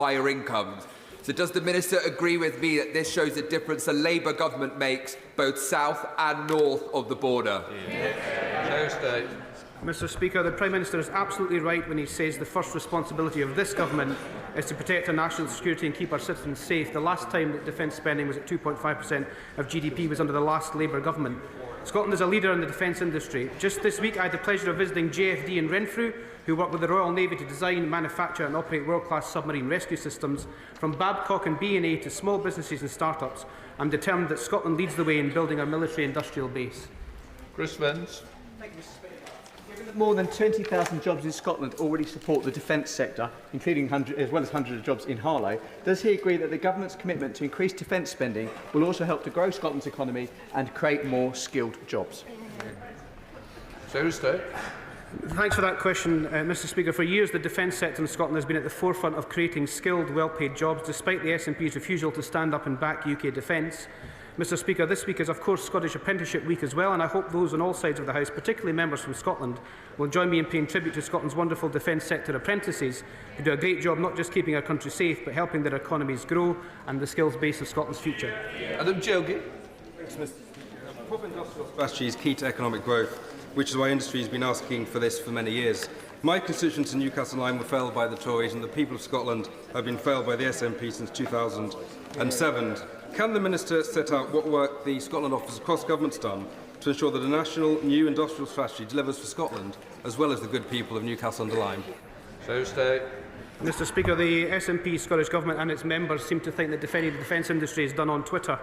higher incomes. So does the Minister agree with me that this shows the difference a Labour government makes both south and north of the border? Mr. Speaker, the Prime Minister is absolutely right when he says the first responsibility of this government is to protect our national security and keep our citizens safe. The last time that defence spending was at 2.5% of GDP was under the last Labour government. Scotland is a leader in the defence industry. Just this week I had the pleasure of visiting JFD in Renfrew, who work with the Royal Navy to design, manufacture and operate world-class submarine rescue systems. From Babcock and B&A to small businesses and start-ups, I'm determined that Scotland leads the way in building our military industrial base. Chris Vance. Given that more than 20,000 jobs in Scotland already support the defence sector, including as well as hundreds of jobs in Harlow, does he agree that the government's commitment to increase defence spending will also help to grow Scotland's economy and create more skilled jobs? Thanks for that question, Mr. Speaker. For years, the defence sector in Scotland has been at the forefront of creating skilled, well-paid jobs, despite the SNP's refusal to stand up and back UK defence. Mr. Speaker, this week is of course Scottish Apprenticeship Week as well, and I hope those on all sides of the House, particularly members from Scotland, will join me in paying tribute to Scotland's wonderful defence sector apprentices, who do a great job not just keeping our country safe, but helping their economies grow and the skills base of Scotland's future. Adam Jelgi. Proper industrial strategy is key to economic growth, which is why industry has been asking for this for many years. My constituents in Newcastle and Lyme were failed by the Tories, and the people of Scotland have been failed by the SNP since 2007. Can the Minister set out what work the Scotland Office across government's done to ensure that a national new industrial strategy delivers for Scotland, as well as the good people of Newcastle and Lyme? Mr. Speaker, the SNP, Scottish Government and its members seem to think that defending the defence industry is done on Twitter.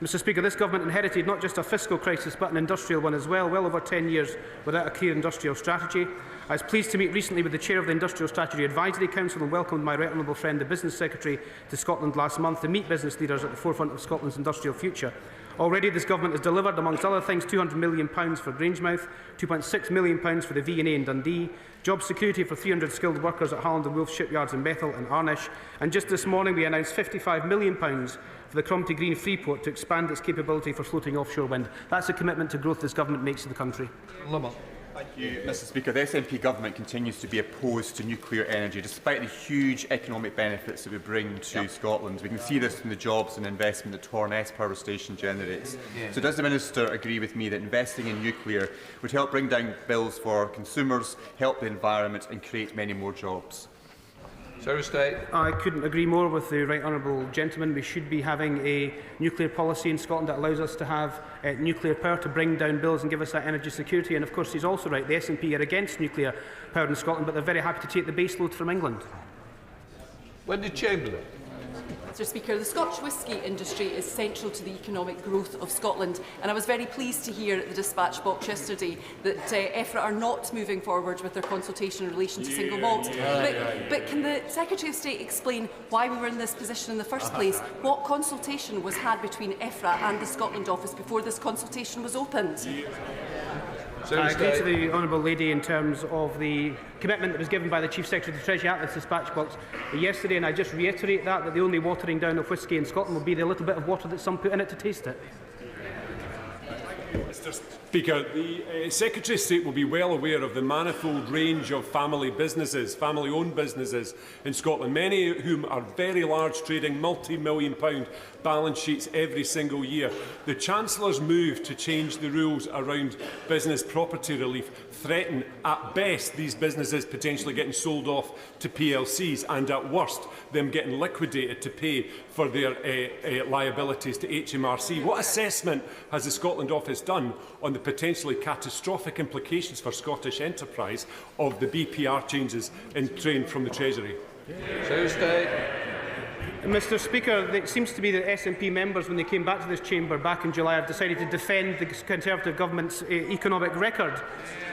Mr. Speaker, this government inherited not just a fiscal crisis but an industrial one as well over 10 years without a clear industrial strategy. I was pleased to meet recently with the Chair of the Industrial Strategy Advisory Council and welcomed my right honourable friend, the Business Secretary, to Scotland last month to meet business leaders at the forefront of Scotland's industrial future. Already this government has delivered, amongst other things, £200 million for Grangemouth, £2.6 million for the V&A in Dundee, job security for 300 skilled workers at Holland and Wolf shipyards in Bethel and Arnish, and just this morning we announced £55 million for the Cromarty Green Freeport to expand its capability for floating offshore wind. That's a commitment to growth this government makes to the country. Thank you, Mr. Speaker. The SNP government continues to be opposed to nuclear energy, despite the huge economic benefits that we bring to Scotland. We can see this from the jobs and investment that Torness Power Station generates. So does the Minister agree with me that investing in nuclear would help bring down bills for consumers, help the environment and create many more jobs? I couldn't agree more with the right honourable gentleman. We should be having a nuclear policy in Scotland that allows us to have nuclear power to bring down bills and give us that energy security. And of course he's also right, the SNP are against nuclear power in Scotland, but they're very happy to take the base load from England. Wendy Chamberlain. Mr. Speaker, the Scotch whisky industry is central to the economic growth of Scotland, and I was very pleased to hear at the dispatch box yesterday that EFRA are not moving forward with their consultation in relation to single malt. But can the Secretary of State explain why we were in this position in the first place? What consultation was had between EFRA and the Scotland Office before this consultation was opened? I agree to the honourable lady in terms of the commitment that was given by the Chief Secretary of the Treasury at this dispatch box yesterday, and I just reiterate that the only watering down of whisky in Scotland will be the little bit of water that some put in it to taste it. Mr. Speaker, the Secretary of State will be well aware of the manifold range of family businesses, family-owned businesses in Scotland, many of whom are very large, trading multi-million-pound balance sheets every single year. The Chancellor's move to change the rules around business property relief threaten, at best, these businesses potentially getting sold off to PLCs and, at worst, them getting liquidated to pay for their liabilities to HMRC. What assessment has the Scotland Office done on the potentially catastrophic implications for Scottish enterprise of the BPR changes in train from the Treasury? Mr. Speaker, it seems to be that SNP members, when they came back to this chamber back in July, have decided to defend the Conservative government's economic record.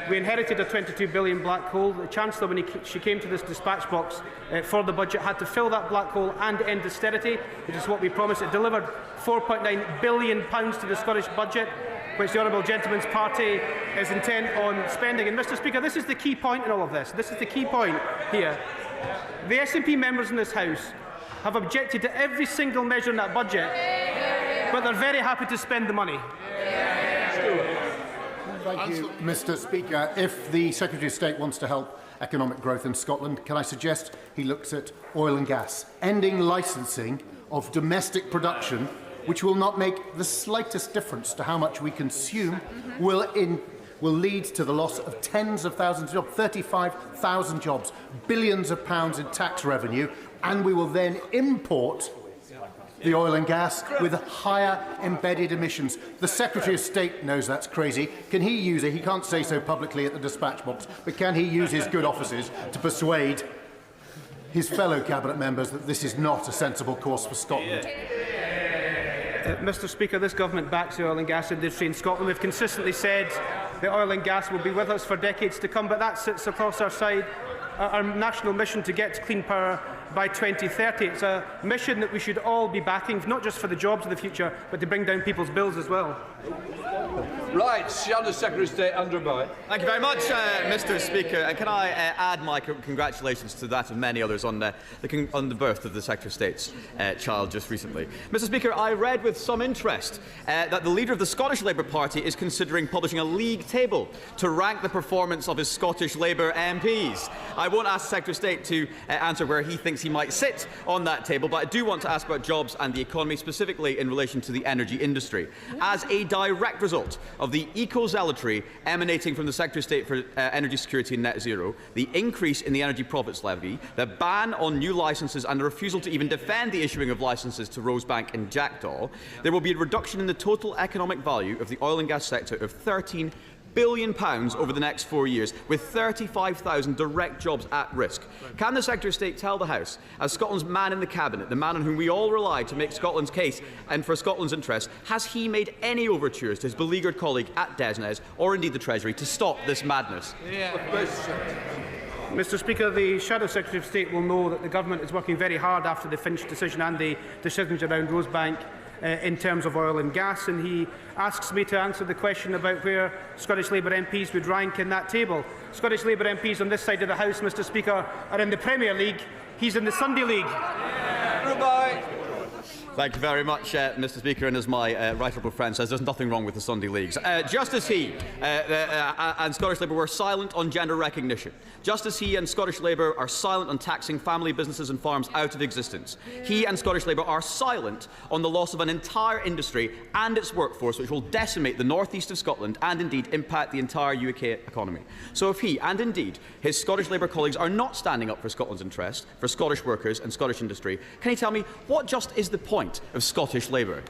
We inherited a £22 billion black hole. The Chancellor, when she came to this dispatch box for the budget, had to fill that black hole and end austerity, which is what we promised. It delivered £4.9 billion to the Scottish budget, which the honourable gentleman's party is intent on spending. And, Mr. Speaker, this is the key point in all of this. This is the key point here. The SNP members in this House have objected to every single measure in that budget, but they're very happy to spend the money. Thank you, Mr. Speaker. If the Secretary of State wants to help economic growth in Scotland, can I suggest he looks at oil and gas, ending licensing of domestic production, which will not make the slightest difference to how much we consume, will lead to the loss of tens of thousands of jobs, 35,000 jobs, billions of pounds in tax revenue, and we will then import the oil and gas with higher embedded emissions. The Secretary of State knows that's crazy. Can he use it? He can't say so publicly at the dispatch box, but can he use his good offices to persuade his fellow cabinet members that this is not a sensible course for Scotland? Mr. Speaker, this government backs the oil and gas industry in Scotland. We've consistently said that oil and gas will be with us for decades to come, but that sits across our side. Our national mission to get to clean power by 2030. It's a mission that we should all be backing, not just for the jobs of the future, but to bring down people's bills as well. Right, Shadow Secretary of State Andrew Boyd. Thank you very much, Mr. Speaker. And can I add my congratulations to that of many others on the birth of the Secretary of State's child just recently. Mr. Speaker, I read with some interest that the leader of the Scottish Labour Party is considering publishing a league table to rank the performance of his Scottish Labour MPs. I won't ask the Secretary of State to answer where he thinks he might sit on that table, but I do want to ask about jobs and the economy, specifically in relation to the energy industry. As a direct result of the eco-zealotry emanating from the Secretary of State for Energy Security and Net Zero, the increase in the Energy Profits Levy, the ban on new licences and the refusal to even defend the issuing of licences to Rosebank and Jackdaw, there will be a reduction in the total economic value of the oil and gas sector of £13 billion over the next 4 years, with 35,000 direct jobs at risk. Can the Secretary of State tell the House, as Scotland's man in the Cabinet, the man on whom we all rely to make Scotland's case and for Scotland's interests, has he made any overtures to his beleaguered colleague at DESNZ, or indeed the Treasury, to stop this madness? Mr. Speaker, the Shadow Secretary of State will know that the Government is working very hard after the Finch decision and the decisions around Rosebank in terms of oil and gas, and he asks me to answer the question about where Scottish Labour MPs would rank in that table. Scottish Labour MPs on this side of the House, Mr. Speaker, are in the Premier League. He's in the Sunday League. Thank you very much, Mr. Speaker. And as my right honourable friend says, there's nothing wrong with the Sunday leagues. Just as he and Scottish Labour were silent on gender recognition, just as he and Scottish Labour are silent on taxing family businesses and farms out of existence, he and Scottish Labour are silent on the loss of an entire industry and its workforce, which will decimate the northeast of Scotland and indeed impact the entire UK economy. So if he and indeed his Scottish Labour colleagues are not standing up for Scotland's interest, for Scottish workers and Scottish industry, can he tell me what just is the point of Scottish Labour?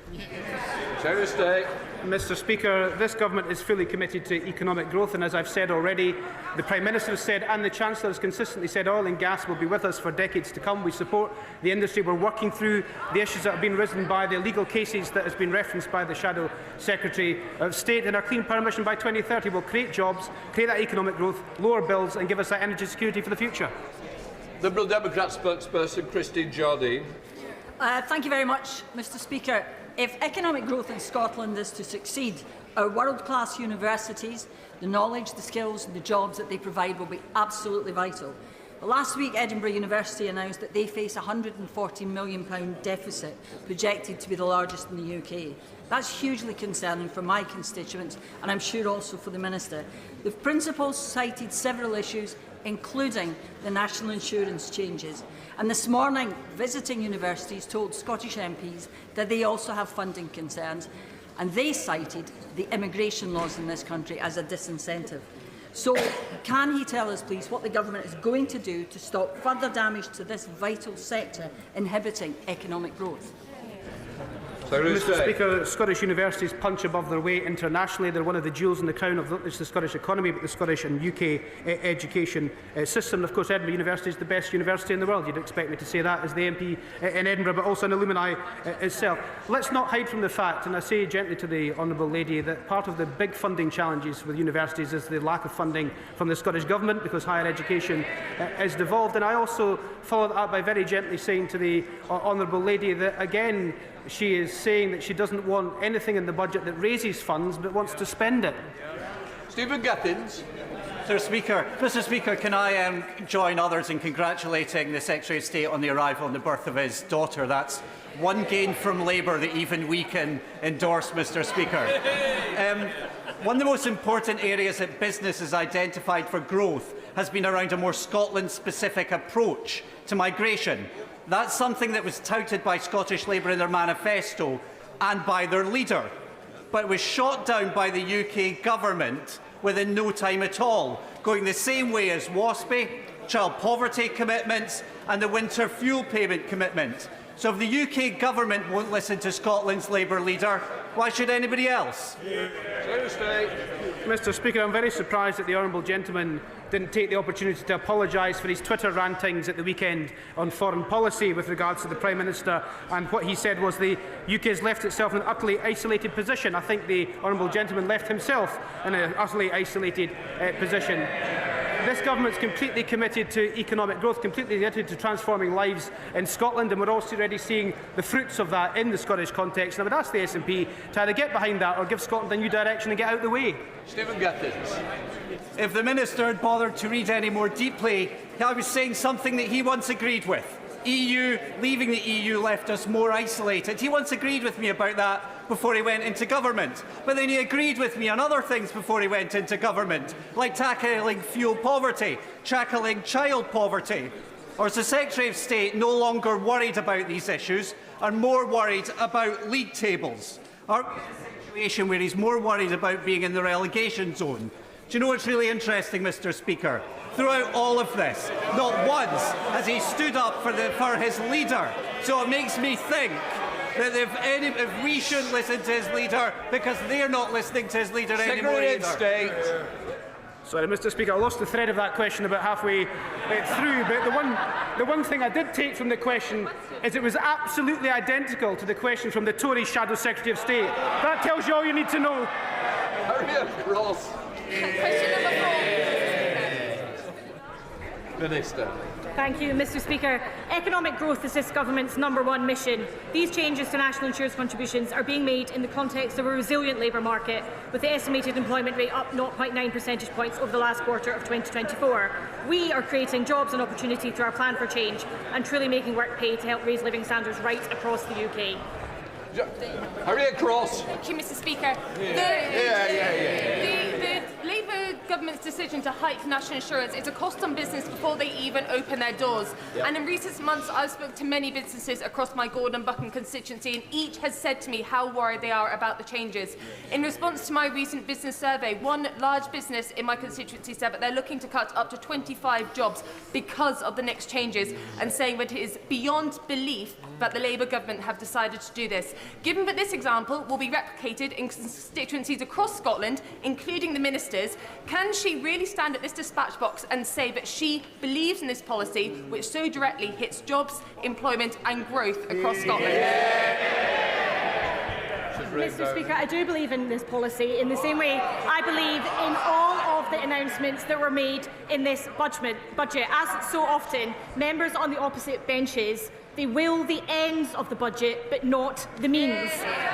Mr. Speaker, this government is fully committed to economic growth, and as I've said already, the Prime Minister has said and the Chancellor has consistently said oil and gas will be with us for decades to come. We support the industry. We're working through the issues that have been risen by the legal cases that has been referenced by the Shadow Secretary of State, and our clean power mission by 2030 will create jobs, create that economic growth, lower bills and give us that energy security for the future. Liberal Democrat spokesperson Christine Jardine. Thank you very much, Mr. Speaker. If economic growth in Scotland is to succeed, our world-class universities, the knowledge, the skills and the jobs that they provide will be absolutely vital. But last week, Edinburgh University announced that they face a £140 million deficit, projected to be the largest in the UK. That's hugely concerning for my constituents, and I'm sure also for the Minister. The principals cited several issues, including the national insurance changes. And this morning, visiting universities told Scottish MPs that they also have funding concerns, and they cited the immigration laws in this country as a disincentive. So, can he tell us, please, what the Government is going to do to stop further damage to this vital sector, inhibiting economic growth? Mr. Speaker, Scottish universities punch above their weight internationally. They're one of the jewels in the crown of not just the Scottish economy, but the Scottish and UK education system. And of course, Edinburgh University is the best university in the world. You'd expect me to say that as the MP in Edinburgh, but also an alumni itself. Let's not hide from the fact, and I say gently to the Honourable Lady, that part of the big funding challenges with universities is the lack of funding from the Scottish Government, because higher education is devolved. And I also follow that up by very gently saying to the Honourable Lady that, again, she is saying that she doesn't want anything in the budget that raises funds, but wants to spend it. Stephen Gathins. Mr. Speaker, can I join others in congratulating the Secretary of State on the arrival and the birth of his daughter? That's one gain from Labour that even we can endorse, Mr. Speaker. One of the most important areas that business has identified for growth has been around a more Scotland-specific approach to migration. That's something that was touted by Scottish Labour in their manifesto and by their leader, but it was shot down by the UK government within no time at all, going the same way as WASPI, child poverty commitments and the winter fuel payment commitment. So if the UK government won't listen to Scotland's Labour leader, why should anybody else? Mr. Speaker, I'm very surprised that the honourable gentleman didn't take the opportunity to apologise for his Twitter rantings at the weekend on foreign policy with regards to the Prime Minister, and what he said was the UK has left itself in an utterly isolated position. I think the honourable gentleman left himself in an utterly isolated position. This government is completely committed to economic growth, completely committed to transforming lives in Scotland, and we're also already seeing the fruits of that in the Scottish context. And I would ask the SNP to either get behind that or give Scotland a new direction and get out of the way. Stephen Guthrie. If the Minister had bothered to read any more deeply, I was saying something that he once agreed with. Leaving the EU left us more isolated. He once agreed with me about that before he went into government. But then he agreed with me on other things before he went into government, like tackling fuel poverty, tackling child poverty. Or is the Secretary of State no longer worried about these issues and more worried about league tables? Or a situation where he's more worried about being in the relegation zone? Do you know what's really interesting, Mr. Speaker? Throughout all of this, not once has he stood up for his leader. So it makes me think that if we shouldn't listen to his leader because they're not listening to his leader anymore either. Sorry, Mr. Speaker, I lost the thread of that question about halfway through, but the one thing I did take from the question is it was absolutely identical to the question from the Tory Shadow Secretary of State. That tells you all you need to know. Ross. Question number 4. Minister. Thank you, Mr. Speaker. Economic growth is this government's #1 mission. These changes to national insurance contributions are being made in the context of a resilient labour market, with the estimated employment rate up 0.9 percentage points over the last quarter of 2024. We are creating jobs and opportunity through our plan for change and truly making work pay to help raise living standards right across the UK. Harriet Cross. Thank you, Mr. Speaker. The Labour government's decision to hike national insurance is a cost on business before they even open their doors. And in recent months, I've spoken to many businesses across my Gordon Buchan constituency, and each has said to me how worried they are about the changes. In response to my recent business survey, one large business in my constituency said that they're looking to cut up to 25 jobs because of the next changes, and saying that it is beyond belief that the Labour government have decided to do this. Given that this example will be replicated in constituencies across Scotland, including the Minister's, can she really stand at this dispatch box and say that she believes in this policy, which so directly hits jobs, employment and growth across Scotland? Mr. Speaker, I do believe in this policy in the same way I believe in all of the announcements that were made in this budget. As so often, members on the opposite benches, they will the ends of the budget, but not the means.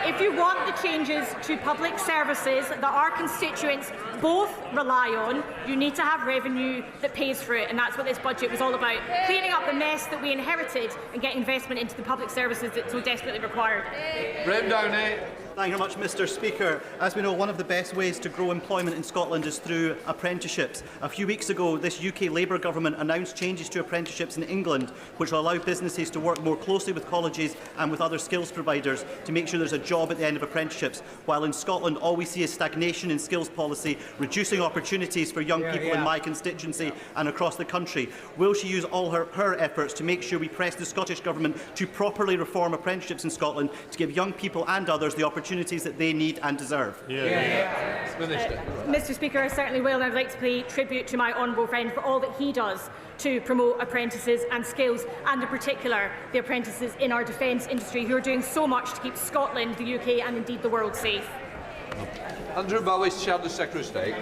If you want the changes to public services that our constituents both rely on, you need to have revenue that pays for it, and that's what this budget was all about. Cleaning up the mess that we inherited and getting investment into the public services that so desperately required. Brent Downey. Thank you very much, Mr. Speaker. As we know, one of the best ways to grow employment in Scotland is through apprenticeships. A few weeks ago, this UK Labour government announced changes to apprenticeships in England, which will allow businesses to work more closely with colleges and with other skills providers to make sure there's a job at the end of apprenticeships. While in Scotland, all we see is stagnation in skills policy, reducing opportunities for young people in my constituency and across the country. Will she use all her efforts to make sure we press the Scottish Government to properly reform apprenticeships in Scotland to give young people and others the opportunities that they need and deserve? Mr. Speaker, I certainly will, and I'd like to pay tribute to my honourable friend for all that he does to promote apprentices and skills, and in particular the apprentices in our defence industry who are doing so much to keep Scotland, the UK and indeed the world safe. Andrew Bowis, Shadow Secretary of State.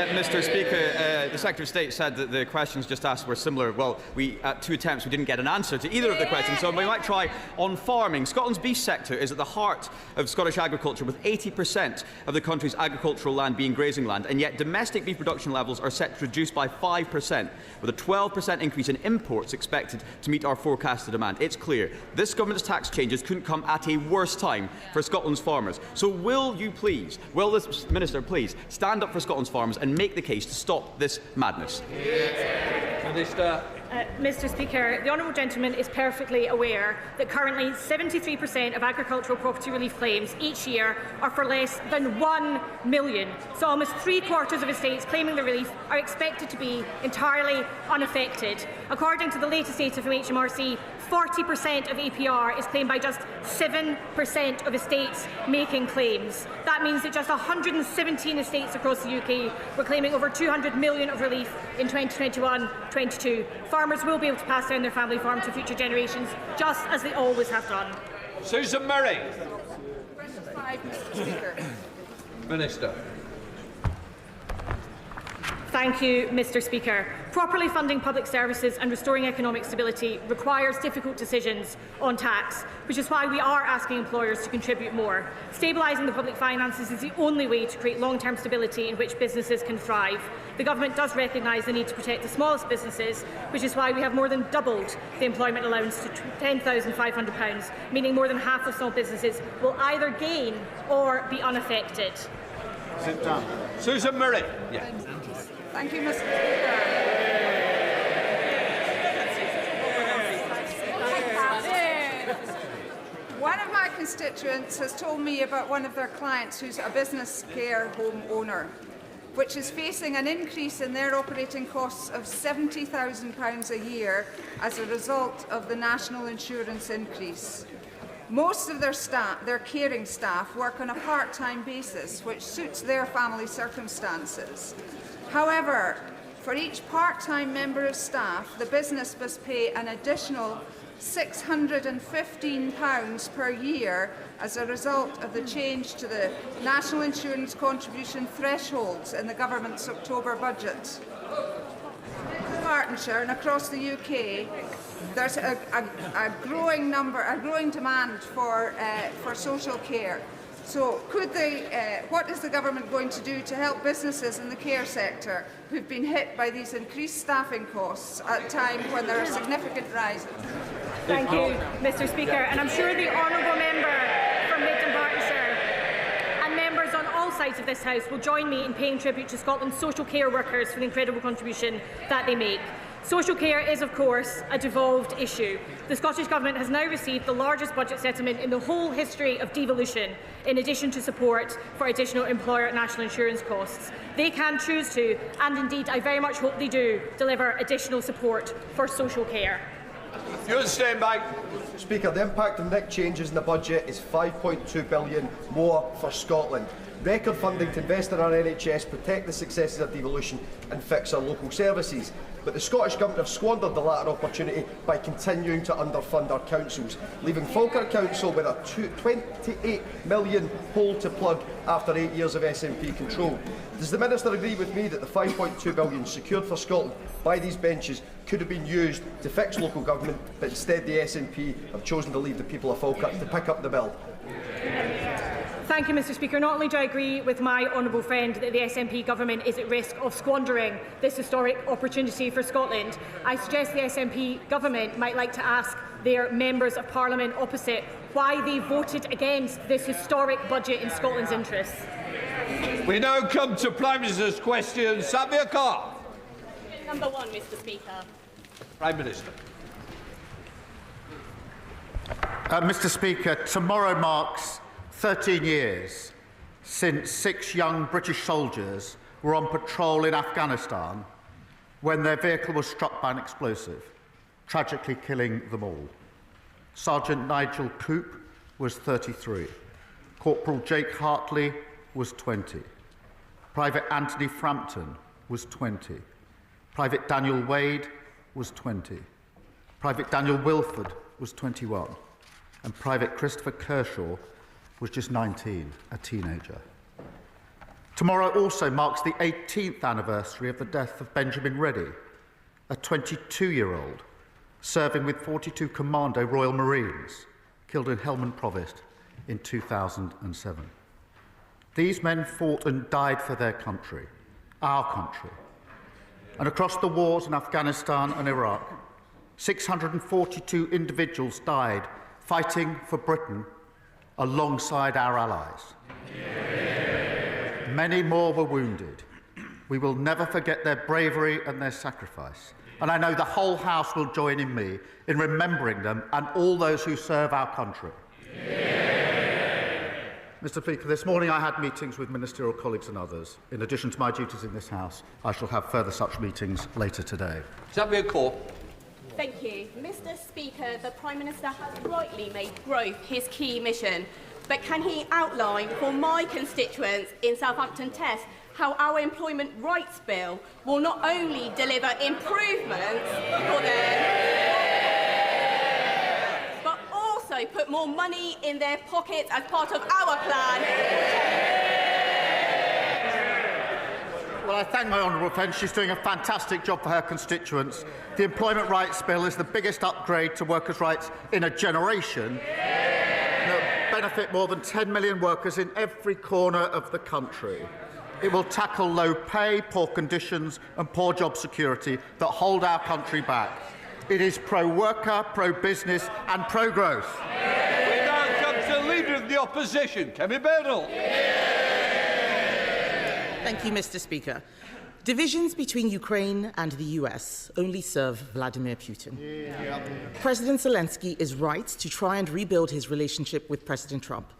Mr. Speaker, the Secretary of State said that the questions just asked were similar. Well, at 2 attempts we didn't get an answer to either of the questions, so we might try on farming. Scotland's beef sector is at the heart of Scottish agriculture, with 80% of the country's agricultural land being grazing land, and yet domestic beef production levels are set to reduce by 5%, with a 12% increase in imports expected to meet our forecasted demand. It's clear this government's tax changes couldn't come at a worse time for Scotland's farmers. So will this Minister please stand up for Scotland's farmers and make the case to stop this madness? Minister. Mr. Speaker, the honourable gentleman is perfectly aware that currently 73% of agricultural property relief claims each year are for less than 1 million. So almost 3/4 of estates claiming the relief are expected to be entirely unaffected. According to the latest data from HMRC, 40% of APR is claimed by just 7% of estates making claims. That means that just 117 estates across the UK were claiming over 200 million of relief in 2021-22. Farmers will be able to pass down their family farm to future generations, just as they always have done. Susan Murray. Question 5, Mr. Speaker. Minister. Thank you, Mr. Speaker. Properly funding public services and restoring economic stability requires difficult decisions on tax, which is why we are asking employers to contribute more. Stabilising the public finances is the only way to create long-term stability in which businesses can thrive. The Government does recognise the need to protect the smallest businesses, which is why we have more than doubled the employment allowance to £10,500, meaning more than half of small businesses will either gain or be unaffected. Sit down. Susan Murray. Yeah. Thank you, Mr. Speaker. One of my constituents has told me about one of their clients who's a business care home owner, which is facing an increase in their operating costs of £70,000 a year as a result of the national insurance increase. Most of their caring staff work on a part-time basis, which suits their family circumstances. However, for each part-time member of staff, the business must pay an additional £615 per year as a result of the change to the national insurance contribution thresholds in the Government's October budget. In Bartonshire and across the UK, there's a growing demand for social care. So, what is the Government going to do to help businesses in the care sector who've been hit by these increased staffing costs at a time when there are significant rises? Thank you, Mr. Speaker. And I'm sure the honourable member from Midland Bartonshire and members on all sides of this House will join me in paying tribute to Scotland's social care workers for the incredible contribution that they make. Social care is, of course, a devolved issue. The Scottish Government has now received the largest budget settlement in the whole history of devolution, in addition to support for additional employer national insurance costs. They can choose to, and indeed I very much hope they do, deliver additional support for social care. Ewan Steinbach. Speaker, the impact of NIC changes in the budget is £5.2 billion more for Scotland. Record funding to invest in our NHS, protect the successes of devolution and fix our local services. But the Scottish Government have squandered the latter opportunity by continuing to underfund our councils, leaving Falkirk Council with a £28 million hole to plug after 8 years of SNP control. Does the Minister agree with me that the £5.2 billion secured for Scotland by these benches could have been used to fix local government, but instead the SNP have chosen to leave the people of Falkirk to pick up the bill? Thank you, Mr. Speaker. Not only do I agree with my honourable friend that the SNP government is at risk of squandering this historic opportunity for Scotland, I suggest the SNP government might like to ask their members of Parliament opposite why they voted against this historic budget in Scotland's interests. We now come to Prime Minister's question. Samir Khan. Number 1, Mr. Speaker. Prime Minister. Mr. Speaker, tomorrow marks 13 years since 6 young British soldiers were on patrol in Afghanistan when their vehicle was struck by an explosive, tragically killing them all. Sergeant Nigel Coop was 33. Corporal Jake Hartley was 20. Private Anthony Frampton was 20. Private Daniel Wade was 20. Private Daniel Wilford was 21. And Private Christopher Kershaw was just 19, a teenager. Tomorrow also marks the 18th anniversary of the death of Benjamin Reddy, a 22-year-old serving with 42 Commando Royal Marines, killed in Helmand Provost in 2007. These men fought and died for their country, our country. And across the wars in Afghanistan and Iraq, 642 individuals died fighting for Britain alongside our allies. Many more were wounded. We will never forget their bravery and their sacrifice. And I know the whole House will join in me in remembering them and all those who serve our country. Mr. Speaker, this morning I had meetings with ministerial colleagues and others. In addition to my duties in this House, I shall have further such meetings later today. Thank you. Mr. Speaker, the Prime Minister has rightly made growth his key mission. But can he outline for my constituents in Southampton Test how our Employment Rights Bill will not only deliver improvements for them, but also put more money in their pockets as part of our plan? Well, I thank my honourable friend. She's doing a fantastic job for her constituents. The Employment Rights Bill is the biggest upgrade to workers' rights in a generation. Benefit more than 10 million workers in every corner of the country. It will tackle low pay, poor conditions and poor job security that hold our country back. It is pro-worker, pro-business and pro-growth. We now come to the Leader of the Opposition, Kemi Bernal. Thank you, Mr. Speaker. Divisions between Ukraine and the US only serve Vladimir Putin. President Zelensky is right to try and rebuild his relationship with President Trump.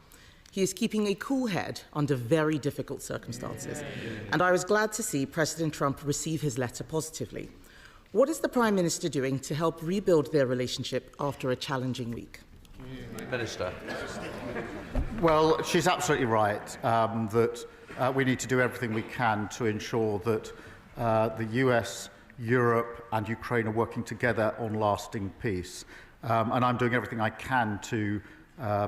He is keeping a cool head under very difficult circumstances. And I was glad to see President Trump receive his letter positively. What is the Prime Minister doing to help rebuild their relationship after a challenging week? Minister. Well, she's absolutely right that we need to do everything we can to ensure that the US, Europe and Ukraine are working together on lasting peace. And I'm doing everything I can to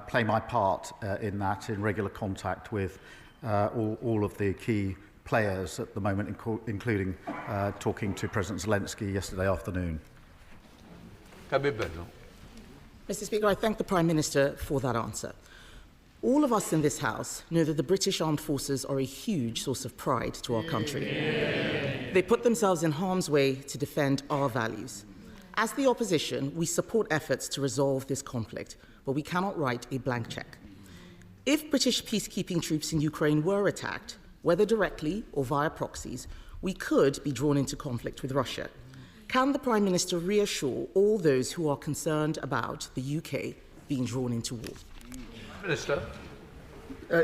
play my part in that, in regular contact with all of the key players at the moment, including talking to President Zelensky yesterday afternoon. Mr. Speaker, I thank the Prime Minister for that answer. All of us in this House know that the British Armed Forces are a huge source of pride to our country. They put themselves in harm's way to defend our values. As the opposition, we support efforts to resolve this conflict, but we cannot write a blank cheque. If British peacekeeping troops in Ukraine were attacked, whether directly or via proxies, we could be drawn into conflict with Russia. Can the Prime Minister reassure all those who are concerned about the UK being drawn into war? Minister.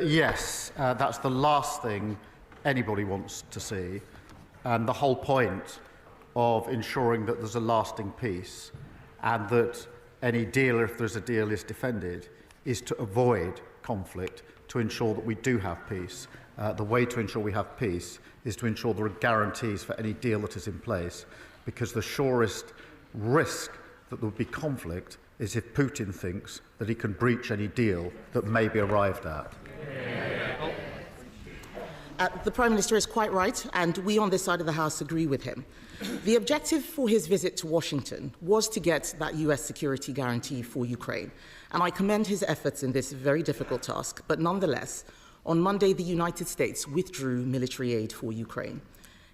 Yes, that's the last thing anybody wants to see. And the whole point of ensuring that there's a lasting peace and that any deal, if there's a deal, is defended, is to avoid conflict, to ensure that we do have peace. The way to ensure we have peace is to ensure there are guarantees for any deal that is in place, because the surest risk that there will be conflict is if Putin thinks that he can breach any deal that may be arrived at. The Prime Minister is quite right, and we on this side of the House agree with him. The objective for his visit to Washington was to get that US security guarantee for Ukraine, and I commend his efforts in this very difficult task. But nonetheless, on Monday, the United States withdrew military aid for Ukraine.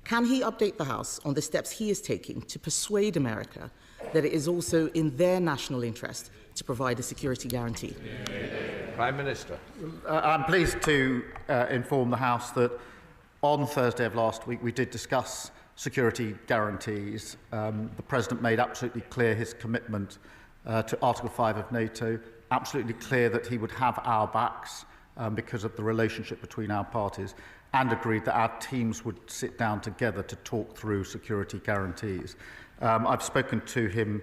Can he update the House on the steps he is taking to persuade America that it is also in their national interest to provide a security guarantee? Prime Minister. I'm pleased to inform the House that on Thursday of last week we did discuss security guarantees. The President made absolutely clear his commitment to Article 5 of NATO, absolutely clear that he would have our backs because of the relationship between our parties, and agreed that our teams would sit down together to talk through security guarantees. I've spoken to him,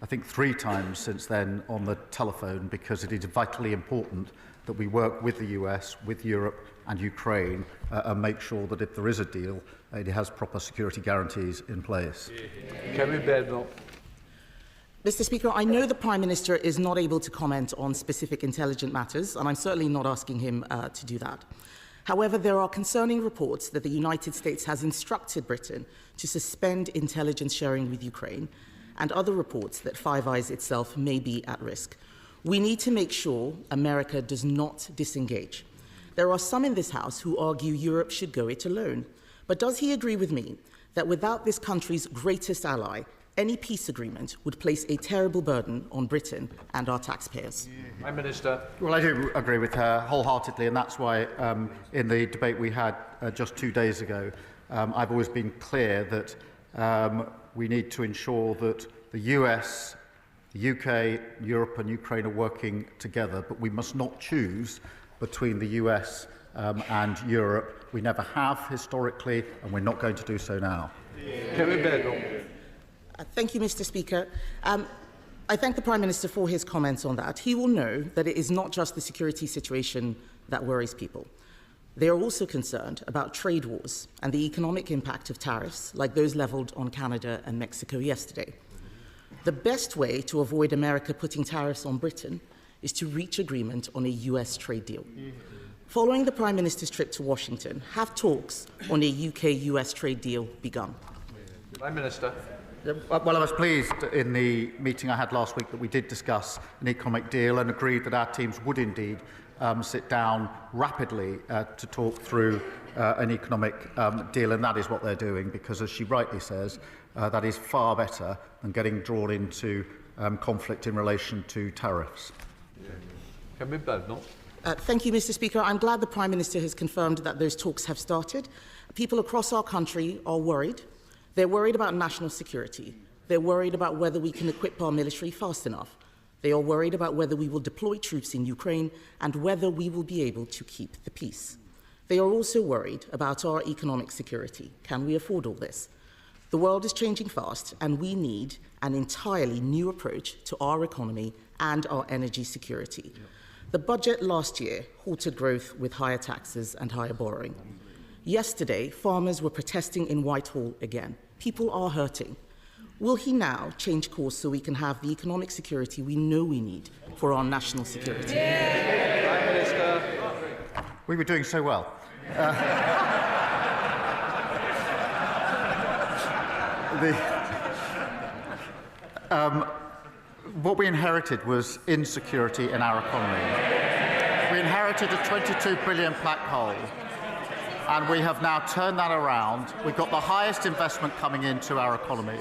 I think, 3 times since then on the telephone, because it is vitally important that we work with the US, with Europe and Ukraine and make sure that if there is a deal, it has proper security guarantees in place. Mr. Speaker, I know the Prime Minister is not able to comment on specific intelligent matters, and I'm certainly not asking him to do that. However, there are concerning reports that the United States has instructed Britain to suspend intelligence sharing with Ukraine, and other reports that Five Eyes itself may be at risk. We need to make sure America does not disengage. There are some in this House who argue Europe should go it alone. But does he agree with me that without this country's greatest ally, any peace agreement would place a terrible burden on Britain and our taxpayers? Prime Minister. Well, I do agree with her wholeheartedly, and that's why in the debate we had just 2 days ago, I've always been clear that we need to ensure that the US, the UK, Europe and Ukraine are working together, but we must not choose between the US and Europe. We never have historically, and we're not going to do so now. Thank you, Mr. Speaker. I thank the Prime Minister for his comments on that. He will know that it is not just the security situation that worries people. They are also concerned about trade wars and the economic impact of tariffs, like those levelled on Canada and Mexico yesterday. The best way to avoid America putting tariffs on Britain is to reach agreement on a US trade deal. Following the Prime Minister's trip to Washington, have talks on a UK-US trade deal begun? Prime Minister. Well, I was pleased in the meeting I had last week that we did discuss an economic deal and agreed that our teams would indeed sit down rapidly to talk through an economic deal, and that is what they're doing, because, as she rightly says, that is far better than getting drawn into conflict in relation to tariffs. Thank you, Mr. Speaker. I'm glad the Prime Minister has confirmed that those talks have started. People across our country are worried. They're worried about national security. They're worried about whether we can equip our military fast enough. They are worried about whether we will deploy troops in Ukraine and whether we will be able to keep the peace. They are also worried about our economic security. Can we afford all this? The world is changing fast, and we need an entirely new approach to our economy and our energy security. The budget last year halted growth with higher taxes and higher borrowing. Yesterday, farmers were protesting in Whitehall again. People are hurting. Will he now change course so we can have the economic security we know we need for our national security? Prime Minister. We were doing so well. What we inherited was insecurity in our economy. We inherited a £22 billion black hole, and we have now turned that around. We've got the highest investment coming into our economy.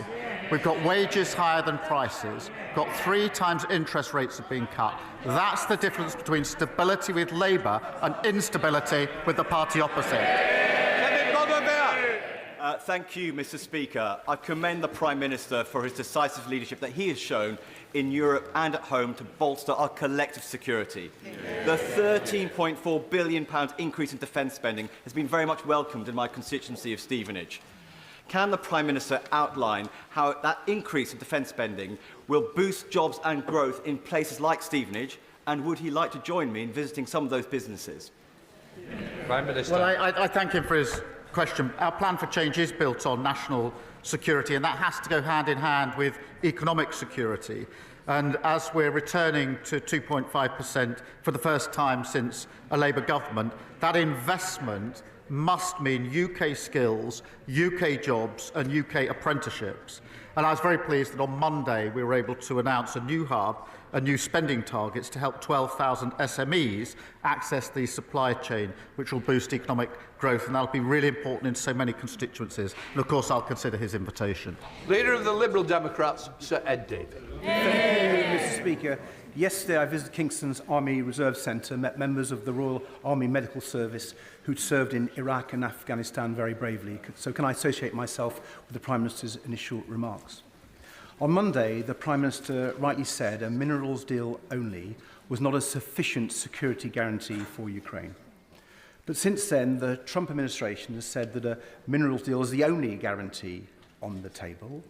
We've got wages higher than prices. We've got 3 times interest rates have been cut. That's the difference between stability with Labour and instability with the party opposite. Thank you, Mr. Speaker. I commend the Prime Minister for his decisive leadership that he has shown in Europe and at home to bolster our collective security. The £13.4 billion increase in defence spending has been very much welcomed in my constituency of Stevenage. Can the Prime Minister outline how that increase in defence spending will boost jobs and growth in places like Stevenage, and would he like to join me in visiting some of those businesses? Prime Minister. Well, I thank him for his question. Our plan for change is built on national security, and that has to go hand in hand with economic security. And as we're returning to 2.5% for the first time since a Labour government, that investment must mean UK skills, UK jobs and UK apprenticeships. And I was very pleased that on Monday we were able to announce a new hub and new spending targets to help 12,000 SMEs access the supply chain, which will boost economic growth, and that will be really important in so many constituencies. And of course I'll consider his invitation. Leader of the Liberal Democrats, Sir Ed Davey. Thank you, Mr. Speaker. Yesterday I visited Kingston's Army Reserve Centre, met members of the Royal Army Medical Service who'd served in Iraq and Afghanistan very bravely. So can I associate myself with the Prime Minister's initial remarks? On Monday, the Prime Minister rightly said a minerals deal only was not a sufficient security guarantee for Ukraine. But since then, the Trump administration has said that a minerals deal is the only guarantee on the table,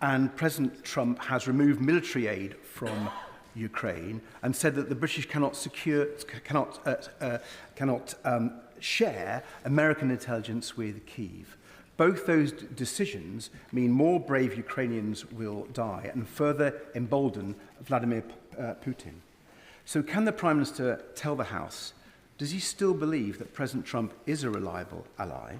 and President Trump has removed military aid from Ukraine and said that the British cannot share American intelligence with Kyiv. Both those decisions mean more brave Ukrainians will die and further embolden Vladimir Putin. So can the Prime Minister tell the House, does he still believe that President Trump is a reliable ally?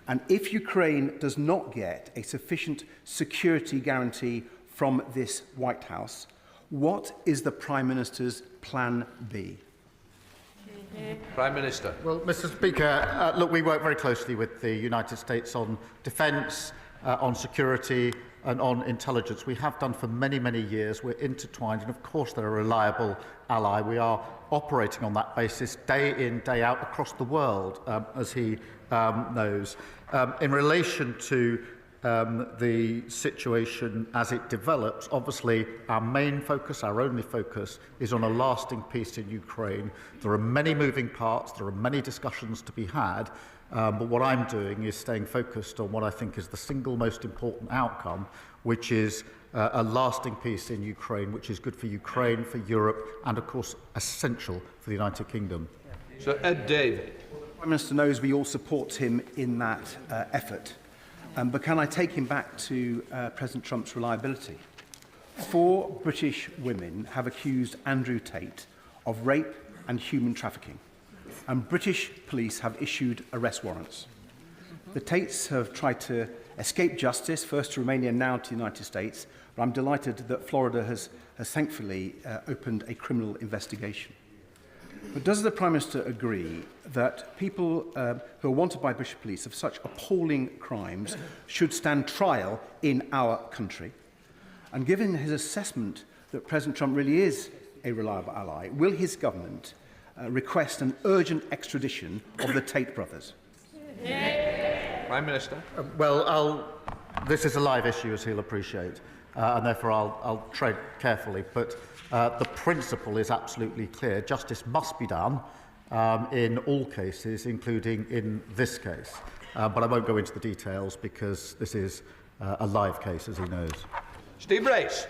And if Ukraine does not get a sufficient security guarantee from this White House, what is the Prime Minister's plan B? Prime Minister. Well, Mr. Speaker, look, we work very closely with the United States on defence, on security and on intelligence. We have done for many, many years. We're intertwined, and of course they're a reliable ally. We are operating on that basis day in, day out across the world, as he knows. In relation to the situation as it develops, obviously our main focus, our only focus, is on a lasting peace in Ukraine. There are many moving parts, there are many discussions to be had, but what I'm doing is staying focused on what I think is the single most important outcome, which is a lasting peace in Ukraine, which is good for Ukraine, for Europe, and of course essential for the United Kingdom. Sir Ed Davey. The Prime Minister knows we all support him in that effort. But can I take him back to President Trump's reliability? 4 British women have accused Andrew Tate of rape and human trafficking, and British police have issued arrest warrants. The Tates have tried to escape justice, first to Romania, now to the United States, but I'm delighted that Florida has thankfully opened a criminal investigation. But does the Prime Minister agree that people who are wanted by British police of such appalling crimes should stand trial in our country? And given his assessment that President Trump really is a reliable ally, will his government request an urgent extradition of the Tate brothers? Prime Minister. This is a live issue, as he'll appreciate, and therefore I'll tread carefully. But the principle is absolutely clear. Justice must be done in all cases, including in this case. But I won't go into the details because this is a live case, as he knows. Steve Brace.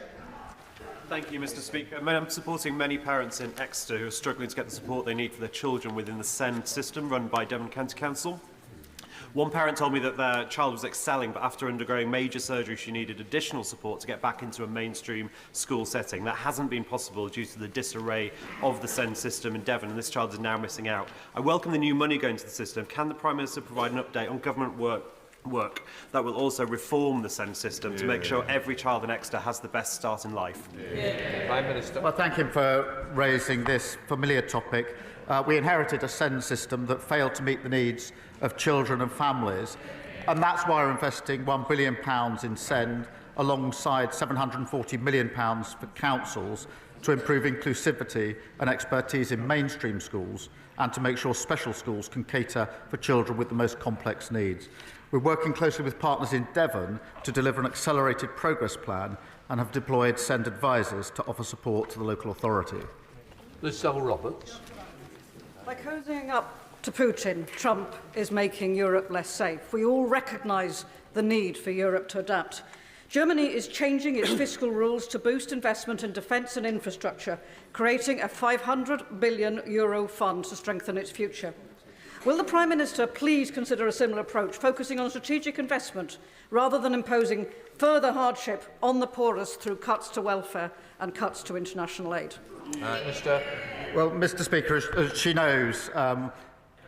Thank you, Mr. Speaker. I'm supporting many parents in Exeter who are struggling to get the support they need for their children within the SEND system run by Devon County Council. One parent told me that their child was excelling, but after undergoing major surgery, she needed additional support to get back into a mainstream school setting. That hasn't been possible due to the disarray of the SEND system in Devon, and this child is now missing out. I welcome the new money going to the system. Can the Prime Minister provide an update on government work that will also reform the SEND system to make sure every child in Exeter has the best start in life? Prime Minister. Well, thank him for raising this familiar topic. We inherited a SEND system that failed to meet the needs of children and families, and that's why we're investing £1 billion in SEND alongside £740 million for councils to improve inclusivity and expertise in mainstream schools and to make sure special schools can cater for children with the most complex needs. We're working closely with partners in Devon to deliver an accelerated progress plan and have deployed SEND advisors to offer support to the local authority. Liz Saville-Roberts. By cozying up to Putin, Trump is making Europe less safe. We all recognise the need for Europe to adapt. Germany is changing its fiscal rules to boost investment in defence and infrastructure, creating a €500 billion fund to strengthen its future. Will the Prime Minister please consider a similar approach, focusing on strategic investment rather than imposing further hardship on the poorest through cuts to welfare and cuts to international aid? Well, Mr. Speaker, as she knows,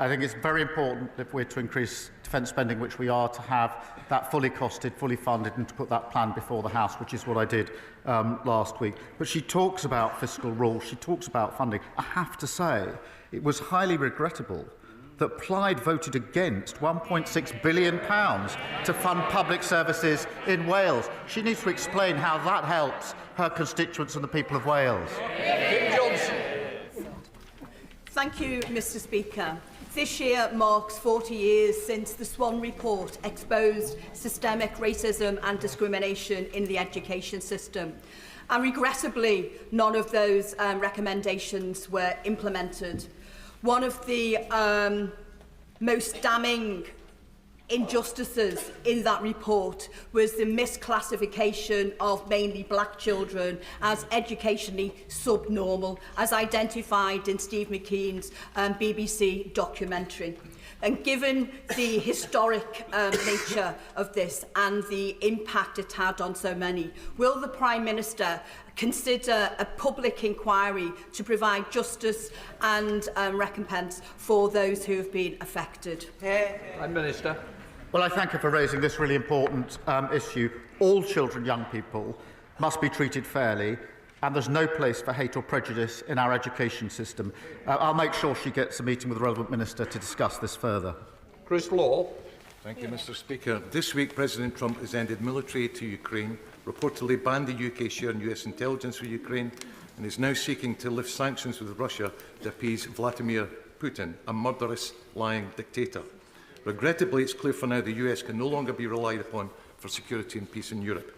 I think it's very important if we're to increase defence spending, which we are, to have that fully costed, fully funded, and to put that plan before the House, which is what I did last week. But she talks about fiscal rules, she talks about funding. I have to say, it was highly regrettable that Plaid voted against £1.6 billion to fund public services in Wales. She needs to explain how that helps her constituents and the people of Wales. Kim Johnson. Thank you, Mr. Speaker. This year marks 40 years since the Swan Report exposed systemic racism and discrimination in the education system. And regrettably, none of those recommendations were implemented. One of the most damning injustices in that report was the misclassification of mainly black children as educationally subnormal, as identified in Steve McKean's BBC documentary. And given the historic nature of this and the impact it's had on so many, will the Prime Minister consider a public inquiry to provide justice and recompense for those who have been affected? Prime Minister. Well, I thank you for raising this really important issue. All children, young people, must be treated fairly, and there's no place for hate or prejudice in our education system. I'll make sure she gets a meeting with the relevant minister to discuss this further. Chris Law. Thank you, Mr. Speaker. This week, President Trump has ended military aid to Ukraine, reportedly banned the UK sharing US intelligence with Ukraine, and is now seeking to lift sanctions with Russia to appease Vladimir Putin, a murderous, lying dictator. Regrettably, it's clear for now the US can no longer be relied upon for security and peace in Europe.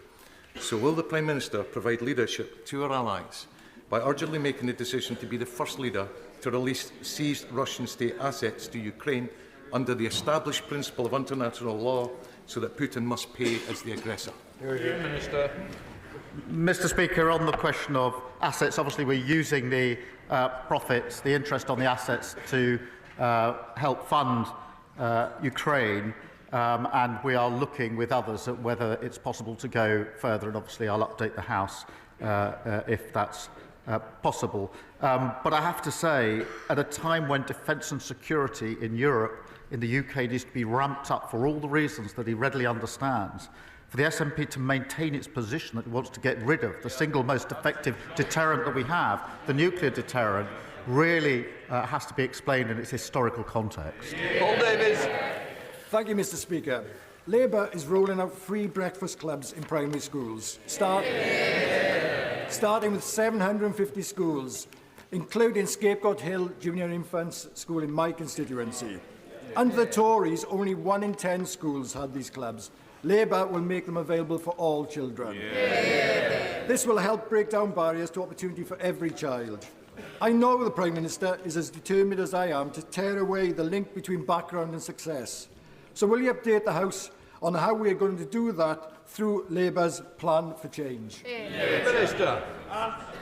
So will the Prime Minister provide leadership to our allies by urgently making the decision to be the first leader to release seized Russian state assets to Ukraine under the established principle of international law, so that Putin must pay as the aggressor? Minister. Mr. Speaker, on the question of assets, obviously we're using the profits, the interest on the assets to help fund Ukraine. And we are looking with others at whether it's possible to go further, and obviously I'll update the House if that's possible. But I have to say, at a time when defence and security in Europe, in the UK, needs to be ramped up for all the reasons that he readily understands, for the SNP to maintain its position that it wants to get rid of the single most effective deterrent that we have, the nuclear deterrent, really has to be explained in its historical context. Paul Davies. Thank you, Mr. Speaker. Labour is rolling out free breakfast clubs in primary schools, starting with 750 schools, including Scapegoat Hill Junior Infants School in my constituency. Under the Tories, only 1 in 10 schools had these clubs. Labour will make them available for all children. This will help break down barriers to opportunity for every child. I know the Prime Minister is as determined as I am to tear away the link between background and success. So will you update the House on how we are going to do that through Labour's plan for change? Minister.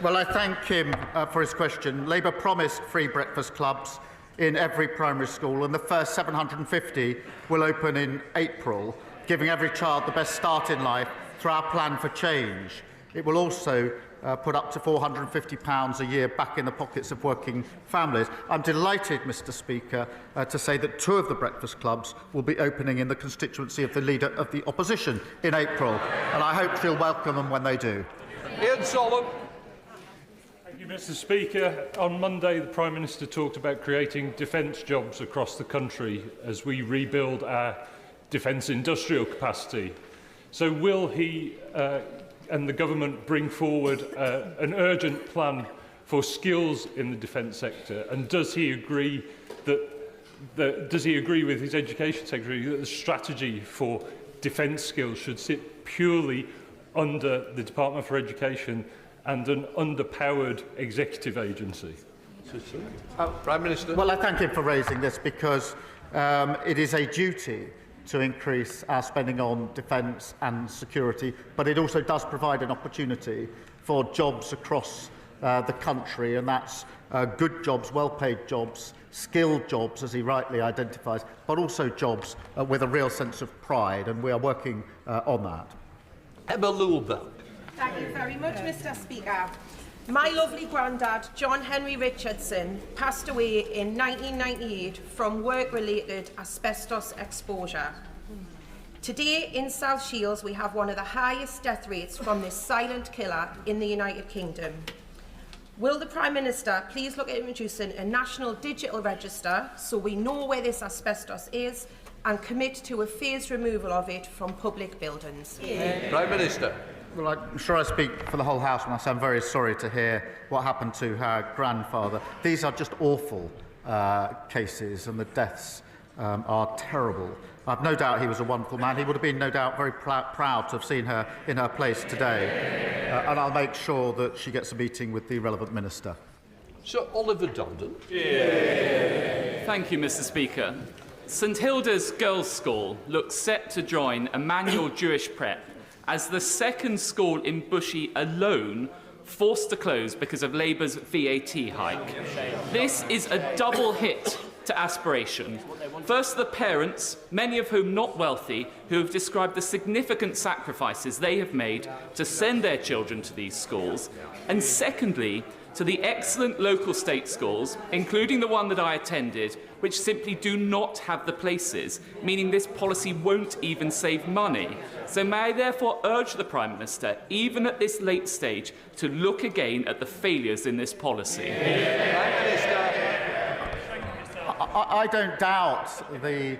Well, I thank him for his question. Labour promised free breakfast clubs in every primary school, and the first 750 will open in April, giving every child the best start in life through our plan for change. It will also put up to £450 a year back in the pockets of working families. I'm delighted, Mr. Speaker, to say that 2 of the breakfast clubs will be opening in the constituency of the Leader of the Opposition in April, and I hope she'll welcome them when they do. Ian Solomon. Thank you, Mr. Speaker. On Monday, the Prime Minister talked about creating defence jobs across the country as we rebuild our defence industrial capacity. So will he and the government bring forward an urgent plan for skills in the defence sector? And does he agree with his Education Secretary that the strategy for defence skills should sit purely under the Department for Education and an underpowered executive agency? Prime Minister. Well, I thank him for raising this, because it is a duty to increase our spending on defence and security, but it also does provide an opportunity for jobs across the country, and that's good jobs, well-paid jobs, skilled jobs, as he rightly identifies, but also jobs with a real sense of pride, and we are working on that. Emma Lulberg. Thank you very much, Mr. Speaker. My lovely granddad, John Henry Richardson, passed away in 1998 from work-related asbestos exposure. Today in South Shields, we have one of the highest death rates from this silent killer in the United Kingdom. Will the Prime Minister please look at introducing a national digital register so we know where this asbestos is, and commit to a phased removal of it from public buildings? Prime Minister. Well, I'm sure I speak for the whole House when I say I'm very sorry to hear what happened to her grandfather. These are just awful cases, and the deaths are terrible. I've no doubt he was a wonderful man. He would have been, no doubt, very proud to have seen her in her place today. And I'll make sure that she gets a meeting with the relevant minister. Sir Oliver Dundon. Thank you, Mr. Speaker. St Hilda's Girls' School looks set to join Emmanuel Jewish Prep as the second school in Bushey alone forced to close because of Labour's VAT hike. This is a double hit to aspiration. First, the parents, many of whom not wealthy, who have described the significant sacrifices they have made to send their children to these schools. And secondly, to the excellent local state schools, including the one that I attended, which simply do not have the places, meaning this policy won't even save money. So may I therefore urge the Prime Minister, even at this late stage, to look again at the failures in this policy. I don't doubt the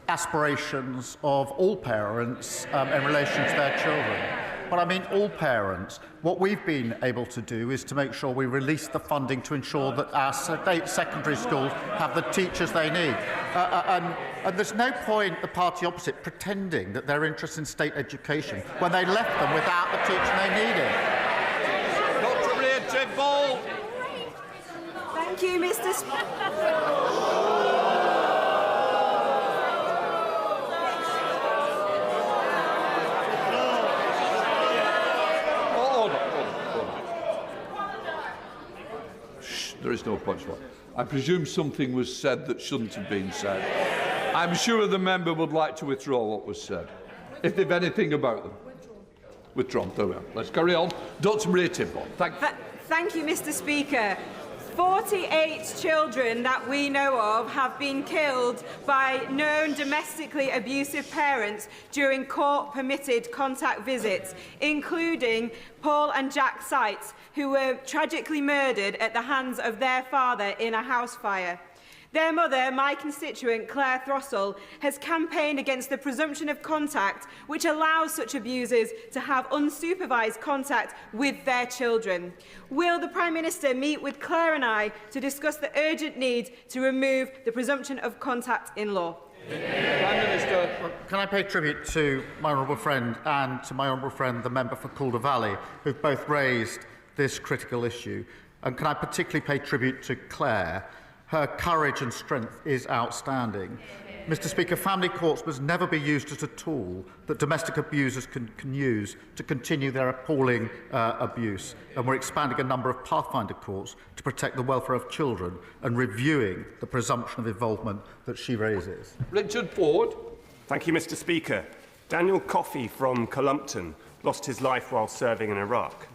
aspirations of all parents in relation to their children. But I mean all parents. What we've been able to do is to make sure we release the funding to ensure that our state secondary schools have the teachers they need. And there's no point the party opposite pretending that they're interested in state education when they left them without the teaching they needed. Dr. Ray Ball. Thank you, Mr. There is no punchline. I presume something was said that shouldn't have been said. I'm sure the member would like to withdraw what was said, if they've anything about them. Withdrawn. There we are. Let's carry on. Dr. Maria Timbon. Thank you, Mr. Speaker. 48 children that we know of have been killed by known domestically abusive parents during court-permitted contact visits, including Paul and Jack Seitz, who were tragically murdered at the hands of their father in a house fire. Their mother, my constituent Claire Throssell, has campaigned against the presumption of contact, which allows such abusers to have unsupervised contact with their children. Will the Prime Minister meet with Claire and I to discuss the urgent need to remove the presumption of contact in law? Prime Minister. Well, can I pay tribute to my honourable friend and to my honourable friend, the member for Calder Valley, who've both raised this critical issue? And can I particularly pay tribute to Claire? Her courage and strength is outstanding. Mr. Speaker, family courts must never be used as a tool that domestic abusers can use to continue their appalling abuse. And we're expanding a number of pathfinder courts to protect the welfare of children and reviewing the presumption of involvement that she raises. Richard Ford. Thank you, Mr. Speaker. Daniel Coffey from Columpton lost his life while serving in Iraq.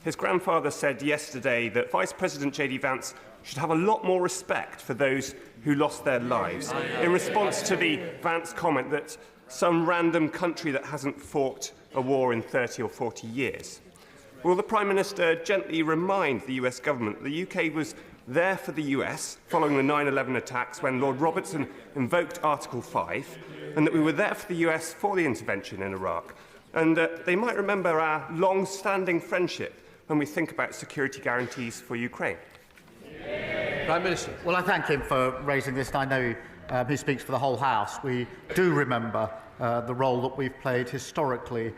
His grandfather said yesterday that Vice President J.D. Vance should have a lot more respect for those who lost their lives, in response to the Vance comment that some random country that hasn't fought a war in 30 or 40 years. Will the Prime Minister gently remind the US government the UK was there for the US following the 9/11 attacks when Lord Robertson invoked Article 5, and that we were there for the US for the intervention in Iraq, and they might remember our long-standing friendship when we think about security guarantees for Ukraine? Prime Minister. Well, I thank him for raising this, and I know he speaks for the whole House. We do remember the role that we've played historically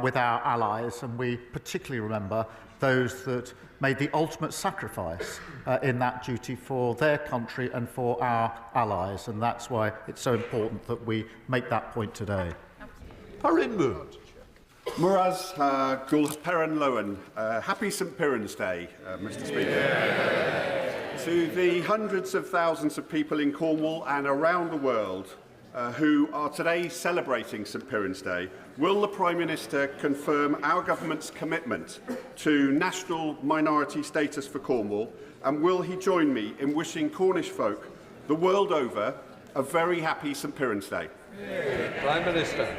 with our allies, and we particularly remember those that made the ultimate sacrifice in that duty for their country and for our allies, and that's why it's so important that we make that point today. Parin Mood. Muraz Gul Peran Lowen. Happy St Piran's Day, Mr. Speaker. To the hundreds of thousands of people in Cornwall and around the world who are today celebrating St Piran's Day, will the Prime Minister confirm our government's commitment to national minority status for Cornwall, and will he join me in wishing Cornish folk the world over a very happy St Piran's Day? Prime Minister.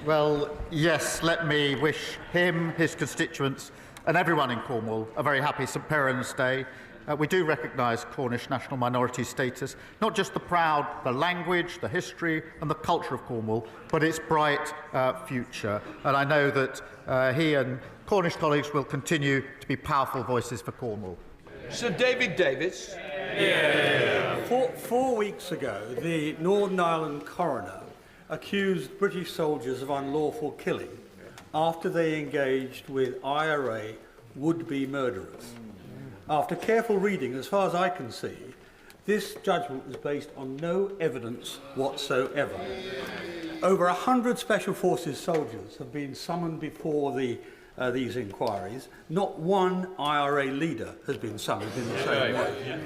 Well, yes, let me wish him, his constituents and everyone in Cornwall a very happy St Piran's Day. We do recognise Cornish national minority status, not just the language, the history and the culture of Cornwall, but its bright future. And I know that he and Cornish colleagues will continue to be powerful voices for Cornwall. Sir David Davis. Yeah. 4 weeks ago, the Northern Ireland coroner accused British soldiers of unlawful killing after they engaged with IRA would-be murderers. After careful reading, as far as I can see, this judgment was based on no evidence whatsoever. Over 100 Special Forces soldiers have been summoned before these inquiries. Not one IRA leader has been summoned in the same way.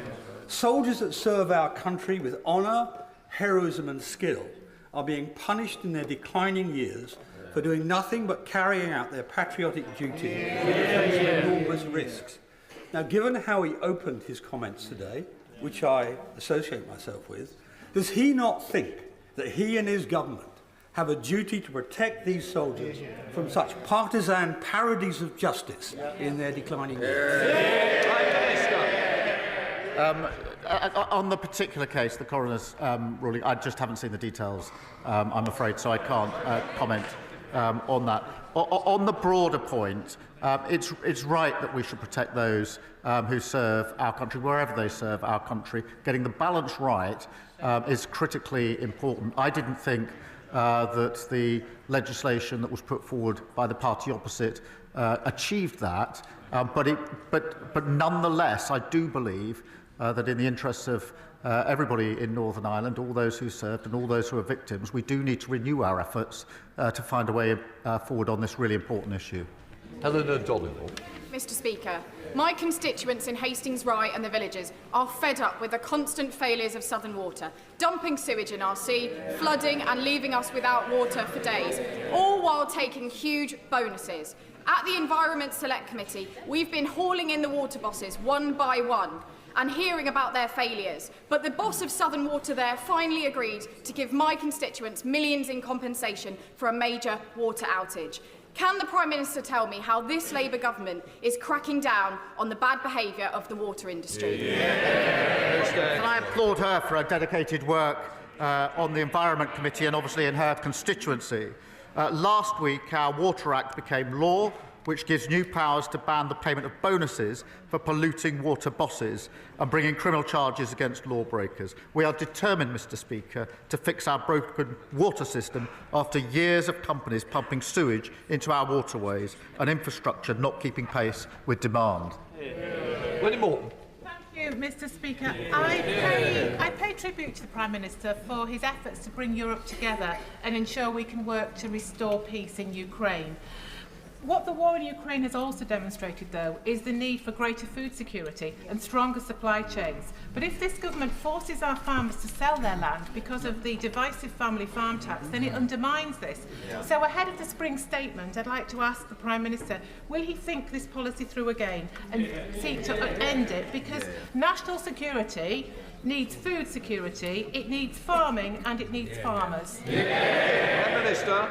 Soldiers that serve our country with honour, heroism and skill are being punished in their declining years for doing nothing but carrying out their patriotic duty facing enormous risks. Now, given how he opened his comments today, which I associate myself with, does he not think that he and his government have a duty to protect these soldiers from such partisan parodies of justice in their declining years? On the particular case, the coroner's ruling, I just haven't seen the details, I'm afraid, so I can't comment on that. On the broader point, it's right that we should protect those who serve our country, wherever they serve our country. Getting the balance right is critically important. I didn't think that the legislation that was put forward by the party opposite achieved that, but nonetheless, I do believe that in the interests of everybody in Northern Ireland, all those who served and all those who are victims, we do need to renew our efforts to find a way forward on this really important issue. Eleanor Donegal. Mr Speaker, my constituents in Hastings Rye and the villages are fed up with the constant failures of Southern Water, dumping sewage in our sea, flooding and leaving us without water for days, all while taking huge bonuses. At the Environment Select Committee, we've been hauling in the water bosses one by one and hearing about their failures. But the boss of Southern Water there finally agreed to give my constituents millions in compensation for a major water outage. Can the Prime Minister tell me how this Labour government is cracking down on the bad behaviour of the water industry? Can I applaud her for her dedicated work on the Environment Committee and obviously in her constituency. Last week, our Water Act became law, which gives new powers to ban the payment of bonuses for polluting water bosses and bringing criminal charges against lawbreakers. We are determined, Mr Speaker, to fix our broken water system after years of companies pumping sewage into our waterways and infrastructure not keeping pace with demand. Wendy Morton. Thank you, Mr Speaker. I pay tribute to the Prime Minister for his efforts to bring Europe together and ensure we can work to restore peace in Ukraine. What the war in Ukraine has also demonstrated, though, is the need for greater food security and stronger supply chains. But if this government forces our farmers to sell their land because of the divisive family farm tax, then it undermines this. So ahead of the spring statement, I'd like to ask the Prime Minister, will he think this policy through again and seek to end it? Because national security needs food security, it needs farming and it needs farmers. Prime Minister.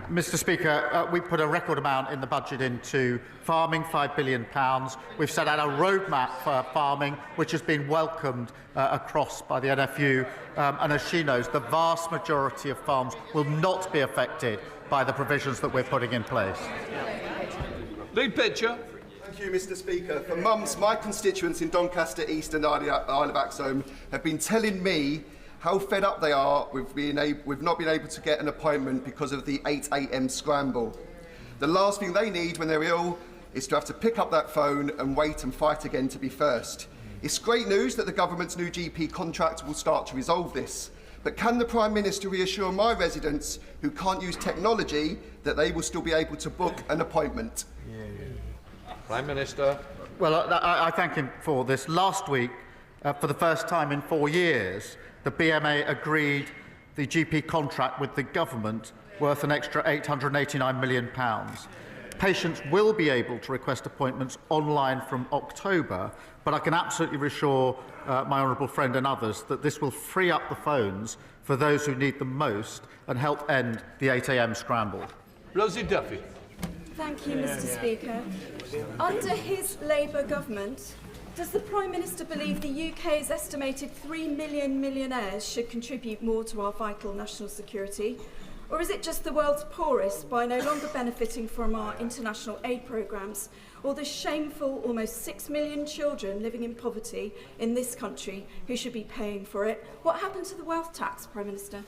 Mr Speaker, we put a record amount in the budget into farming, £5 billion. We've set out a roadmap for farming, which has been welcomed across by the NFU. And as she knows, the vast majority of farms will not be affected by the provisions that we're putting in place. Lead picture. Thank you, Mr Speaker. For months, my constituents in Doncaster East and Isle of Axholme have been telling me how fed up they are with not being able to get an appointment because of the 8 AM scramble. The last thing they need when they're ill is to have to pick up that phone and wait and fight again to be first. It's great news that the government's new GP contract will start to resolve this, but can the Prime Minister reassure my residents who can't use technology that they will still be able to book an appointment? Prime Minister. Well, I thank him for this. Last week, for the first time in 4 years, the BMA agreed the GP contract with the government worth an extra £889 million. Patients will be able to request appointments online from October, but I can absolutely reassure my honourable friend and others that this will free up the phones for those who need them most and help end the 8 AM scramble. Rosie Duffy. Thank you, Mr Speaker. Under his Labour government, does the Prime Minister believe the UK's estimated 3 million millionaires should contribute more to our vital national security? Or is it just the world's poorest by no longer benefiting from our international aid programmes, or the shameful almost 6 million children living in poverty in this country who should be paying for it? What happened to the wealth tax, Prime Minister?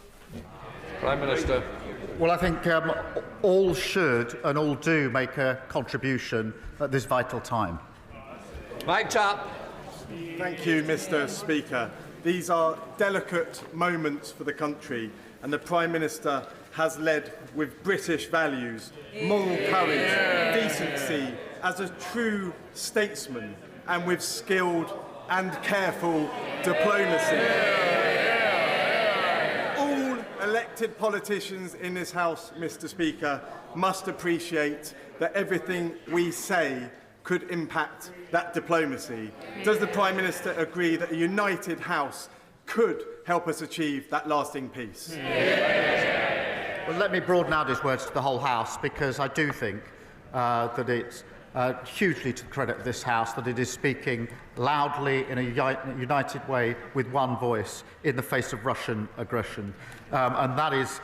Prime Minister. Well, I think all should and all do make a contribution at this vital time. Mike Tapp. Thank you, Mr Speaker. These are delicate moments for the country, and the Prime Minister has led with British values, moral courage, decency, as a true statesman, and with skilled and careful diplomacy. All elected politicians in this House, Mr. Speaker, must appreciate that everything we say could impact that diplomacy. Does the Prime Minister agree that a united House could help us achieve that lasting peace? Well, let me broaden out his words to the whole House, because I do think that it's hugely to the credit of this House that it is speaking loudly in a united way with one voice in the face of Russian aggression. And that is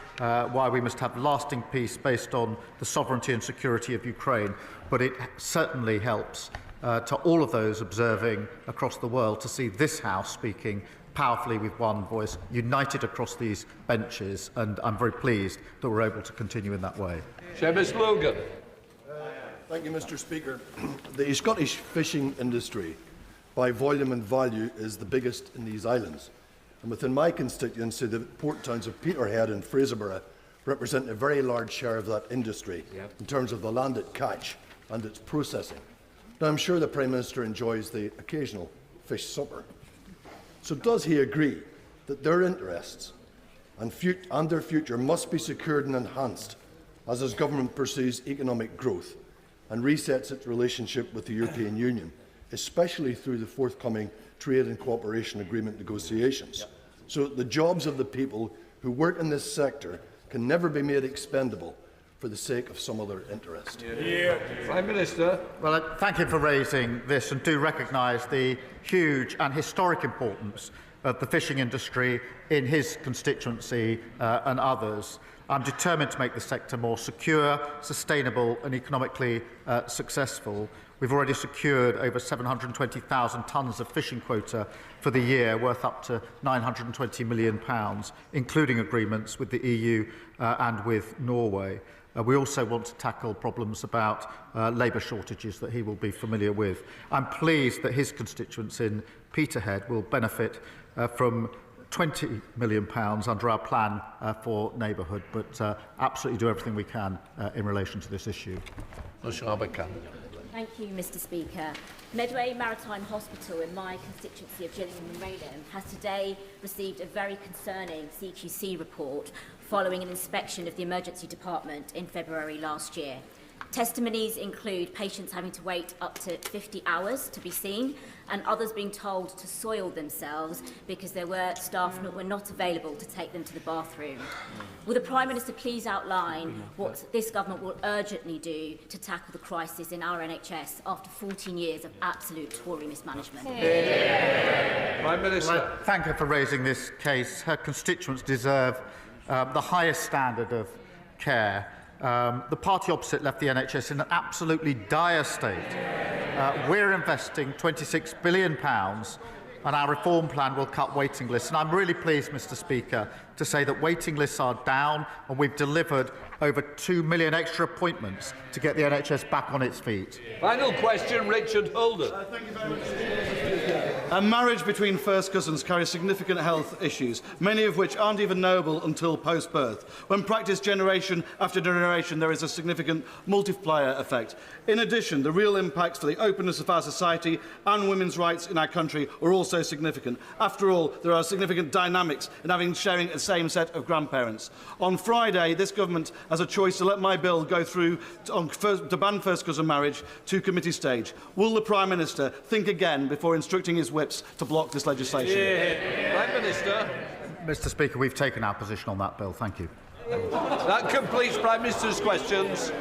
why we must have lasting peace based on the sovereignty and security of Ukraine. But it certainly helps to all of those observing across the world to see this House speaking powerfully with one voice, united across these benches, and I'm very pleased that we're able to continue in that way. Seamus Logan. Thank you, Mr. Speaker. The Scottish fishing industry, by volume and value, is the biggest in these islands. And within my constituency, the port towns of Peterhead and Fraserburgh represent a very large share of that industry in terms of the land it catch and its processing. Now, I'm sure the Prime Minister enjoys the occasional fish supper. So does he agree that their interests and their future must be secured and enhanced as his government pursues economic growth and resets its relationship with the European Union, especially through the forthcoming trade and cooperation agreement negotiations, so that the jobs of the people who work in this sector can never be made expendable for the sake of some other interest? Prime Minister. Well, thank you for raising this, and do recognise the huge and historic importance of the fishing industry in his constituency and others. I'm determined to make the sector more secure, sustainable and economically successful. We've already secured over 720,000 tonnes of fishing quota for the year, worth up to £920 million, including agreements with the EU and with Norway. We also want to tackle problems about labour shortages that he will be familiar with. I'm pleased that his constituents in Peterhead will benefit from £20 million under our plan for neighbourhood, but absolutely do everything we can in relation to this issue. Thank you, Mr. Speaker. Medway Maritime Hospital in my constituency of Gillingham and Raynham has today received a very concerning CQC report following an inspection of the emergency department in February last year. Testimonies include patients having to wait up to 50 hours to be seen, and others being told to soil themselves because there were staff that were not available to take them to the bathroom. Will the Prime Minister please outline what this government will urgently do to tackle the crisis in our NHS after 14 years of absolute Tory mismanagement? Prime Minister. Well, thank her for raising this case. Her constituents deserve the highest standard of care. The party opposite left the NHS in an absolutely dire state. We're investing £26 billion, and our reform plan will cut waiting lists. And I'm really pleased, Mr. Speaker, to say that waiting lists are down, and we've delivered over 2 million extra appointments to get the NHS back on its feet. Final question, Richard Holden. Thank you very much. A marriage between first cousins carries significant health issues, many of which aren't even knowable until post-birth. When practiced generation after generation, there is a significant multiplier effect. In addition, the real impacts for the openness of our society and women's rights in our country are also significant. After all, there are significant dynamics in sharing a same set of grandparents. On Friday, this government has a choice to let my bill go through to ban first cousin marriage to committee stage. Will the Prime Minister think again before instructing his whips to block this legislation? Prime Minister. Mr. Speaker, we've taken our position on that bill. Thank you. That completes Prime Minister's questions.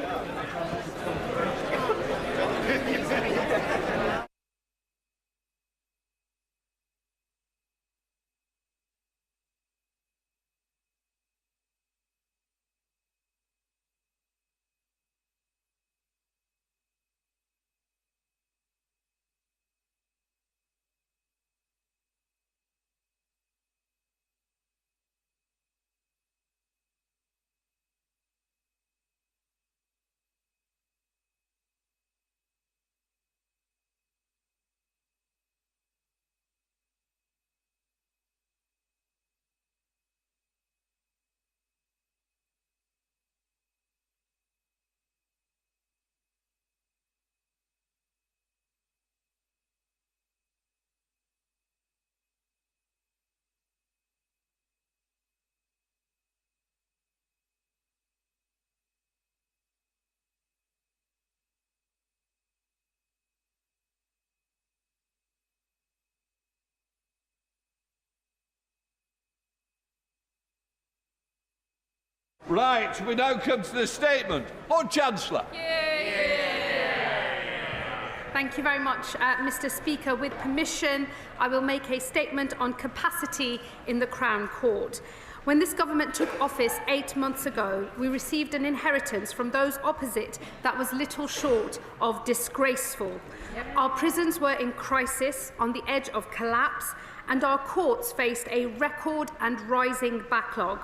Right, we now come to the statement. Lord Chancellor. Thank you very much, Mr. Speaker. With permission, I will make a statement on capacity in the Crown Court. When this government took office 8 months ago, we received an inheritance from those opposite that was little short of disgraceful. Our prisons were in crisis, on the edge of collapse, and our courts faced a record and rising backlog.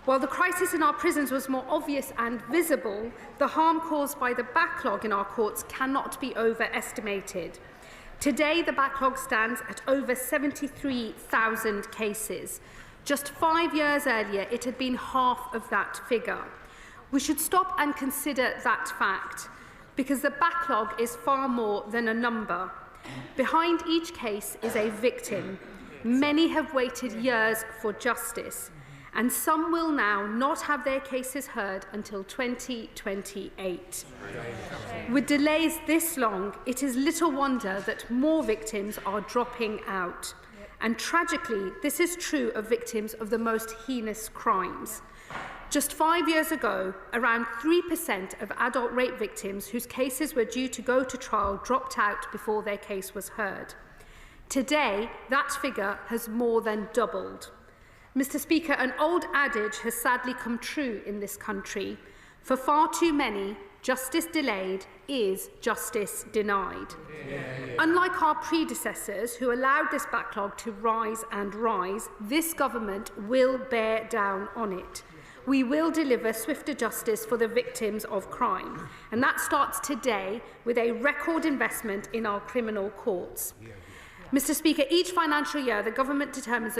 While the crisis in our prisons was more obvious and visible, the harm caused by the backlog in our courts cannot be overestimated. Today, the backlog stands at over 73,000 cases. Just 5 years earlier, it had been half of that figure. We should stop and consider that fact, because the backlog is far more than a number. Behind each case is a victim. Many have waited years for justice, and some will now not have their cases heard until 2028. With delays this long, it is little wonder that more victims are dropping out. And tragically, this is true of victims of the most heinous crimes. Just 5 years ago, around 3% of adult rape victims whose cases were due to go to trial dropped out before their case was heard. Today, that figure has more than doubled. Mr. Speaker, an old adage has sadly come true in this country. For far too many, justice delayed is justice denied. Unlike our predecessors who allowed this backlog to rise and rise, this government will bear down on it. We will deliver swifter justice for the victims of crime, and that starts today with a record investment in our criminal courts. Mr. Speaker, each financial year the government determines